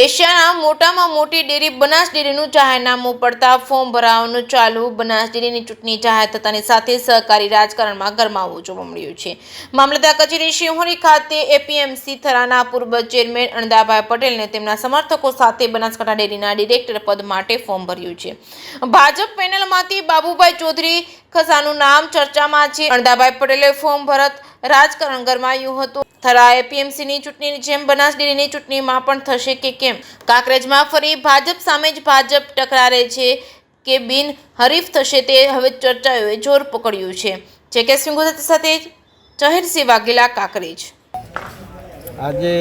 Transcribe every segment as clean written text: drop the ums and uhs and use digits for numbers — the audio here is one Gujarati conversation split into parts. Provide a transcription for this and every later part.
એશિયાના મોટામાં મોટી ડેરી બનાસ ડેરીનું જાહેરનામું પડતા ફોર્મ ભરાવાનું ચાલુ. બનાસ ડેરીની ચૂંટણી જાહેર થતાની સાથે સહકારી રાજકારણમાં ગરમાવો જોવા મળ્યો છે. મામલતદાર કચેરી શિહોરી ખાતે એપીએમસી થરાના પૂર્વ ચેરમેન અણદાભાઈ પટેલને તેમના સમર્થકો સાથે બનાસકાંઠા ડેરીના ડિરેક્ટર પદ માટે ફોર્મ ભર્યું છે. ભાજપ પેનલમાંથી બાબુભાઈ ચૌધરી ખસાનું નામ ચર્ચામાં છે. અણદાભાઈ પટેલે ફોર્મ ભરત રાજકારણ ગરમાયું હતું. થરા એપીએમસીની ચૂંટણીની જેમ બનાસ ડેરીની ચૂંટણીમાં પણ થશે કે કેમ? કાંકરેજમાં ફરી ભાજપ સામે જ ભાજપ ટકરારે છે કે બિન હરીફ થશે તે હવે ચર્ચાઓએ જોર પકડ્યું છે. જેકે સિંહ ગુજરાતી સાથે જહીરસિંહ વાઘેલા, કાંકરેજ. આજે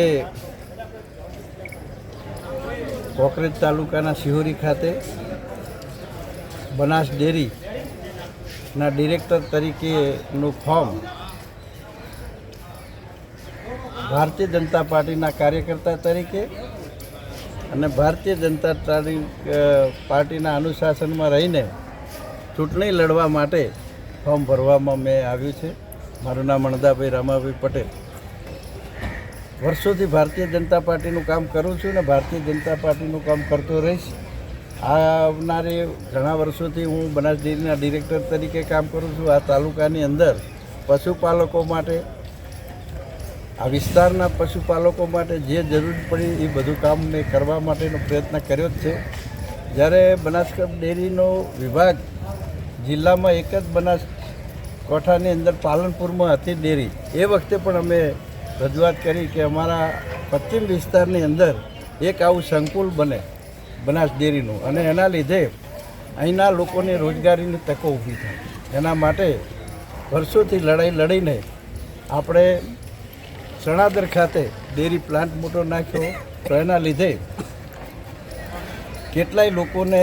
કાંકરેજ તાલુકાના શિહોરી ખાતે બનાસ ડેરીના ડિરેક્ટર તરીકેનું ફોર્મ ભારતીય જનતા પાર્ટીના કાર્યકર્તા તરીકે અને ભારતીય જનતા પાર્ટીના અનુશાસનમાં રહીને ચૂંટણી લડવા માટે ફોર્મ ભરવામાં મેં આવ્યું છે. મારું નામ અણદાભાઈ રામાભાઈ પટેલ. વર્ષોથી ભારતીય જનતા પાર્ટીનું કામ કરું છું અને ભારતીય જનતા પાર્ટીનું કામ કરતો રહીશ. આવનારી ઘણા વર્ષોથી હું બનાસ ડેરીના ડિરેક્ટર તરીકે કામ કરું છું. આ તાલુકાની અંદર પશુપાલકો માટે, આ વિસ્તારના પશુપાલકો માટે જે જરૂર પડી એ બધું કામ મેં કરવા માટેનો પ્રયત્ન કર્યો જ છે. જ્યારે બનાસકાંઠા ડેરીનો વિભાગ જિલ્લામાં એક જ બનાસકાંઠાની અંદર પાલનપુરમાં હતી ડેરી, એ વખતે પણ અમે રજૂઆત કરી કે અમારા પશ્ચિમ વિસ્તારની અંદર એક આવું સંકુલ બને બનાસ ડેરીનું, અને એના લીધે અહીંના લોકોને રોજગારીની તકો ઊભી થાય. એના માટે વર્ષોથી લડાઈ લડીને આપણે સણાદર ખાતે ડેરી પ્લાન્ટ મોટો નાખ્યો. તો એના લીધે કેટલાય લોકોને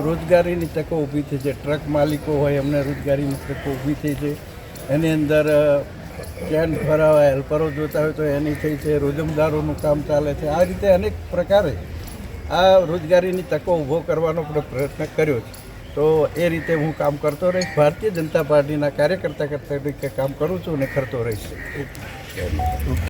રોજગારીની તકો ઊભી થઈ છે. ટ્રક માલિકો હોય એમને રોજગારીની તકો ઊભી થઈ છે. એની અંદર કેન ભરાવા હેલ્પરો જોતા હોય તો એની થઈ છે. રોજમદારોનું કામ ચાલે છે. આ રીતે અનેક પ્રકારે આ રોજગારીની તકો ઊભો કરવાનો પ્રયત્ન કર્યો છે. તો એ રીતે હું કામ કરતો રહીશ. ભારતીય જનતા પાર્ટીના કાર્યકર્તા તરીકે કામ કરું છું અને કરતો રહીશ.